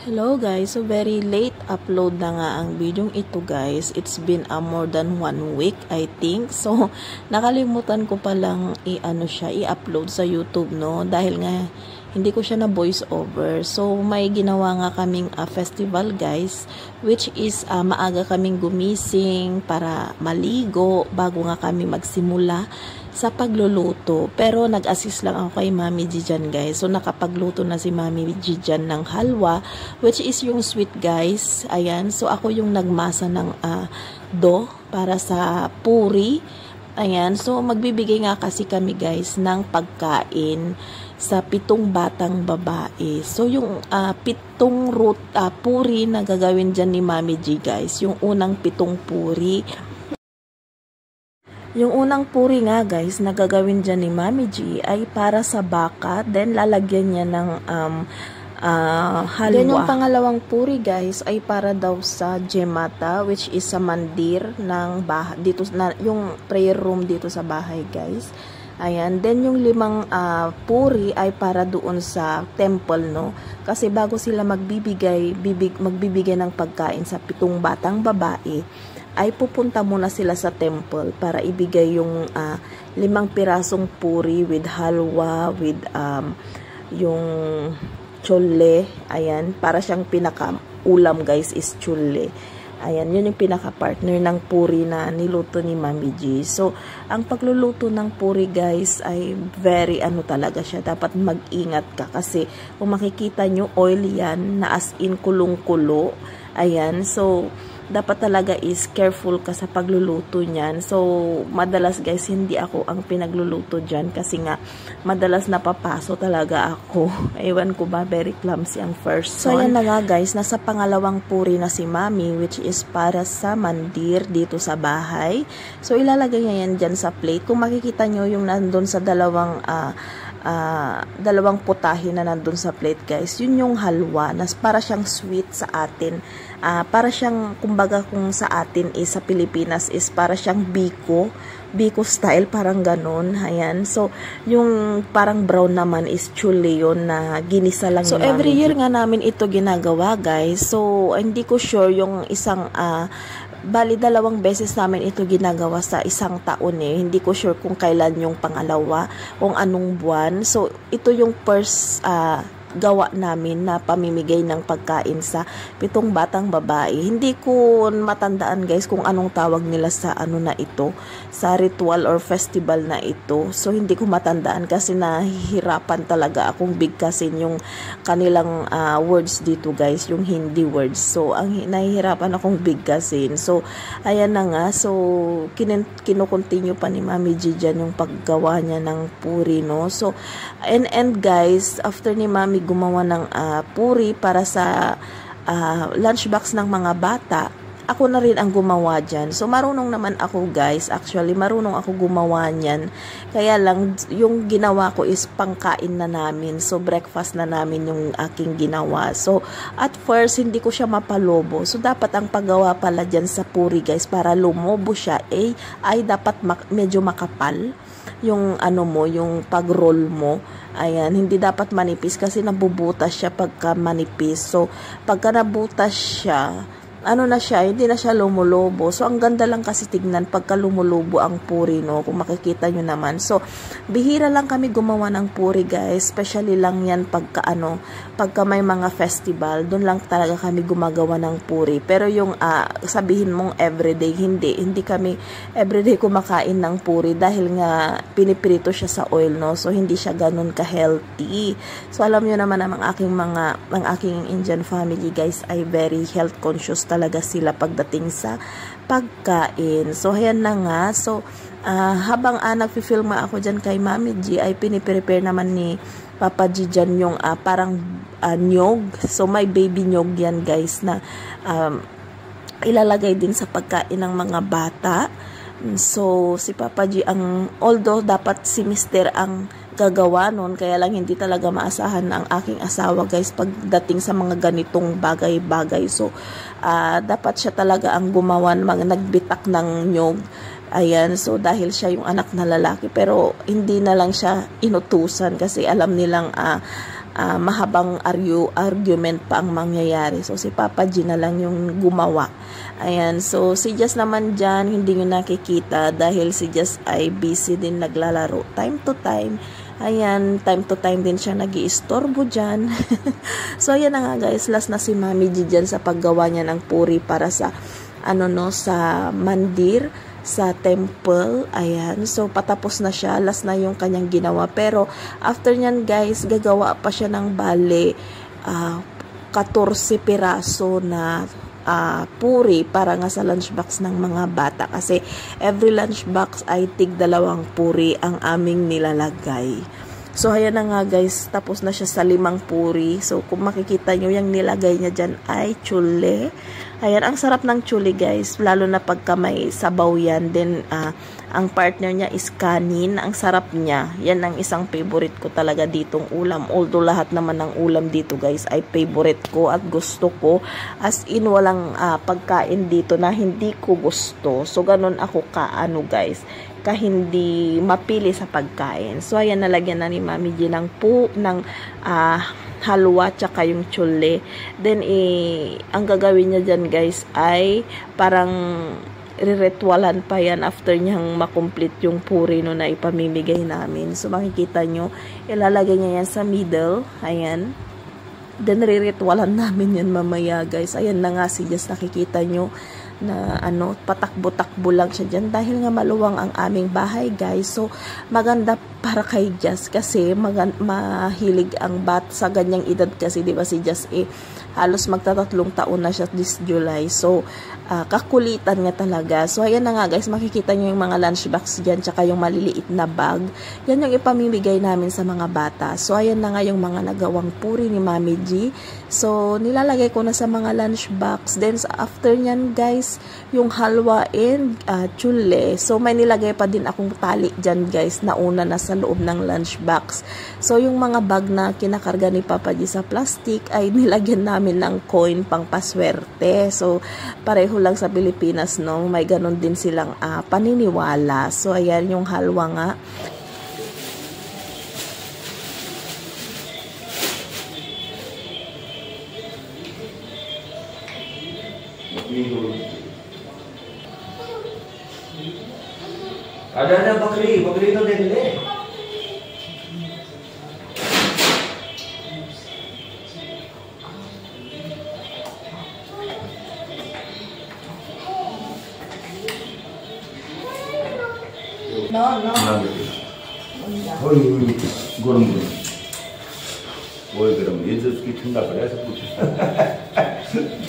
Hello guys, so very late upload na nga ang video ito guys. It's been more than 1 week I think. So nakalimutan ko palang i-upload sa YouTube no dahil nga hindi ko siya na voice over. So may ginawa nga kaming festival guys, which is maaga kaming gumising para maligo bago nga kami magsimula sa pagluluto. Pero nag-assist lang ako kay Mami Gijan guys. So nakapagluto na si Mami Gijan ng halwa, which is yung sweet guys. Ayan, so ako yung nagmasa ng dough para sa puri. Ayan, so magbibigay nga kasi kami guys ng pagkain sa 7 batang babae. So yung 7 puri na gagawin dyan ni Mami G guys. Yung unang 7 puri. Yung unang puri nga guys na gagawin dyan ni Mami G ay para sa baka. Then lalagyan niya ng halwa. Then yung pangalawang puri guys ay para daw sa Jemata, which is sa mandir ng bahay. Dito na yung prayer room dito sa bahay guys. Ayan, then yung 5 puri ay para doon sa temple no. Kasi bago sila magbibigay ng pagkain sa 7 batang babae, ay pupunta muna sila sa temple para ibigay yung 5 pirasong puri with halwa, with yung chole. Ayan, para siyang pinaka-ulam guys is chole. Ayan, yun yung pinaka-partner ng puri na niluto ni Mami G. So, ang pagluluto ng puri guys ay very talaga siya. Dapat mag-ingat ka kasi kung makikita nyo oil yan na as in kulong-kulo. Ayan, so dapat talaga is careful ka sa pagluluto niyan. So, madalas guys, hindi ako ang pinagluluto dyan kasi nga, madalas napapaso talaga ako. Ewan ko ba, very clumsy ang first one. So, yan na nga guys, nasa pangalawang puri na si Mami, which is para sa mandir dito sa bahay. So, ilalagay niya yan dyan sa plate. Kung makikita nyo yung nandun sa dalawang putahe na nandun sa plate guys, yun yung halwa na para siyang sweet sa atin. Para siyang, kumbaga kung sa atin is sa Pilipinas is para siyang biko style, parang ganun. Ayan, so yung parang brown naman is chule yun na ginisa lang. So every year nga namin ito ginagawa guys. So hindi ko sure yung isang bali 2 beses namin ito ginagawa sa isang taon eh. Hindi ko sure kung kailan yung pangalawa, kung anong buwan. So ito yung first gawa namin na pamimigay ng pagkain sa 7 batang babae. Hindi ko matandaan guys kung anong tawag nila sa na ito, sa ritual or festival na ito. So hindi ko matandaan kasi nahihirapan talaga akong bigkasin yung kanilang words dito guys, yung Hindi words. So ang nahihirapan akong bigkasin. So ayan na nga, so kino-continue pa ni Mami G dyan yung paggawa niya ng puri no. So and guys, after ni Mami gumawa ng puri para sa lunchbox ng mga bata, ako na rin ang gumawa dyan. So, marunong naman ako guys. Actually, marunong ako gumawa niyan. Kaya lang, yung ginawa ko is pangkain na namin. So, breakfast na namin yung aking ginawa. So, at first, hindi ko siya mapalobo. So, dapat ang paggawa pala dyan sa puri guys, para lumobo siya, ay dapat medyo makapal yung yung pag-roll mo. Ayan, hindi dapat manipis kasi nabubutas siya pagka manipis. So, pagka nabutas siya, na siya, hindi na siya lumulobo. So, ang ganda lang kasi tignan pagka lumulobo ang puri, no? Kung makikita nyo naman. So, bihira lang kami gumawa ng puri, guys. Especially lang yan pagka may mga festival, doon lang talaga kami gumagawa ng puri. Pero yung sabihin mong everyday, hindi kami everyday kumakain ng puri dahil nga piniprito siya sa oil, no? So, hindi siya ganun ka-healthy. So, alam nyo naman ang aking Indian family, guys, ay very health conscious talaga sila pagdating sa pagkain. So, ayan na nga. So, habang nagfi-film ako dyan kay Mami G, ay piniprepare naman ni Papa G dyan yung parang nyog. So, may baby nyog yan guys na ilalagay din sa pagkain ng mga bata. So, si Papa G although dapat si Mister ang gagawa nun, kaya lang hindi talaga maasahan ng aking asawa guys pagdating sa mga ganitong bagay-bagay. So, dapat siya talaga ang gumawa, nagbitak ng nyog. Ayan, so dahil siya yung anak na lalaki, pero hindi na lang siya inutusan kasi alam nilang mahabang argument pa ang mangyayari. So, si Papa G na lang yung gumawa. Ayan. So, si Jess naman dyan, hindi nyo nakikita dahil si Jess ay busy din naglalaro. Time to time. Ayan, time to time din siya nag-iistorbo dyan. So, ayan na nga guys, last na si Mami G dyan sa paggawa niya ng puri para sa, sa mandir, sa temple. Ayan, so patapos na siya, last na yung kanyang ginawa. Pero, after nyan guys, gagawa pa siya ng bale, 14 piraso na puri para nga sa lunchbox ng mga bata kasi every lunchbox ay tig 2 puri ang aming nilalagay. So ayan na nga guys, tapos na siya sa 5 puri. So kung makikita nyo yung nilagay niya dyan ay chule. Ayan, ang sarap ng chule guys, lalo na pagka may sabaw yan. Then ang partner niya is kanin, ang sarap niya. Yan ang isang favorite ko talaga ditong ulam. Although lahat naman ng ulam dito guys ay favorite ko at gusto ko. As in walang pagkain dito na hindi ko gusto. So ganun ako guys, ka hindi mapili sa pagkain. So ayan, nalagyan na ni Mami G ng halwa tsaka yung chule. Then ang gagawin niya dyan guys ay parang riritualan pa yan after niyang makomplete yung puri no na ipamimigay namin. So makikita nyo, ilalagay niya yan sa middle. Ayan. Then riritualan namin yan mamaya guys. Ayan na nga si Jess, nakikita nyo na patakbo-takbo lang siya dyan dahil nga maluwang ang aming bahay guys. So maganda para kay Jess kasi mahilig ang bat sa ganyang edad kasi, di ba si Jess halos magta-3 taon na siya this July. So kakulitan nga talaga. So ayan na nga guys, makikita nyo yung mga lunchbox dyan tsaka yung maliliit na bag. Yan yung ipamimigay namin sa mga bata. So ayan na nga yung mga nagawang puri ni Mami G. So nilalagay ko na sa mga lunchbox. Then after nyan guys, yung halwa and chule. So may nilagay pa din akong tali dyan guys, nauna na sa loob ng lunchbox. So yung mga bag na kinakarga ni Papa G sa plastic ay nilagyan namin ng coin pang paswerte. So pareho lang sa Pilipinas, no? May ganun din silang paniniwala. So ayan yung halwa nga. Ada bakri itu dia ni. No. Oi, गरम. Oi, गरम. ये जो उसकी ठंडा पड़ा है सब कुछ.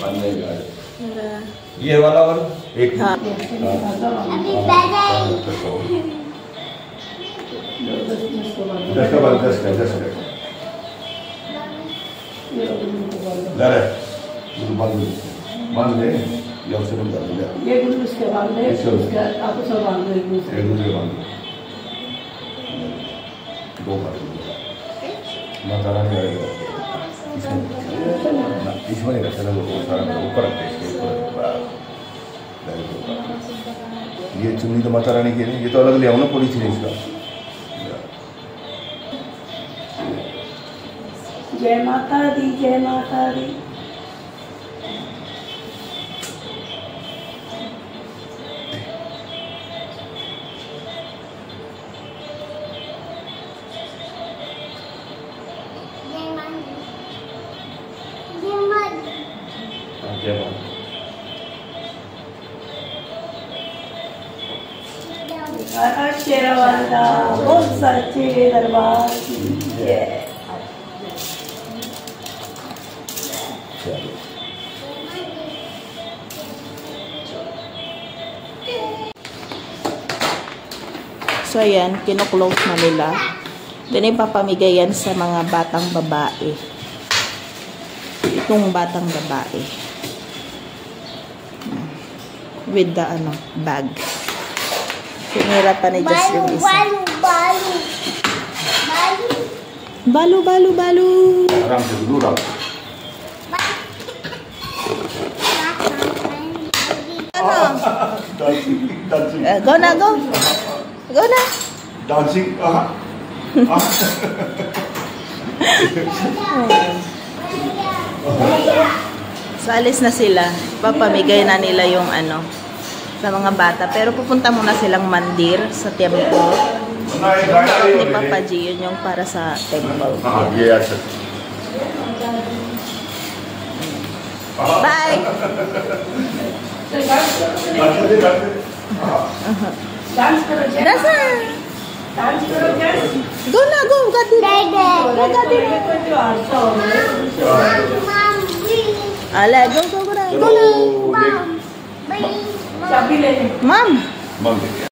मानने का. ये वाला और एक. हाँ. दस का. दर. बांध ले. ये उससे बंद कर दे. ये गुल्लू उसके बांध ले. उसका आपको सब बांध ले. एक दूसरे बांध. दो बार. माता रानी आएगा. इसमें नहीं रखना वो सारा ऊपर रखते हैं इसके ऊपर. ये चुन्नी तो माता रानी की है. ये तो अलग ले आओ ना पॉलीथीन इसका. जय माता दी, जय माता दी. शेरावाला बहुत सच्चे दरबार की जय. So ayan, kino-close na nila. Then ipapamigay yan sa mga batang babae. Itong batang babae. With the bag. Sinira pa ni Jess yung isa. Balu. आराम से दूर आओ. Dancing. Go na. Go na. Dancing. So, alis na sila. Papamigay na nila yung ano sa mga bata. Pero pupunta muna silang mandir sa temple. Ni Papa G, yun yung para sa temple. Bye! Dance करो जय Dasa! Dance करो जय Go na, go! Gati! Go, gati! कोई त्योहार सा हो रहा है Ala, go, go, go na! Go na! चाबी ले ले Mom! Mom.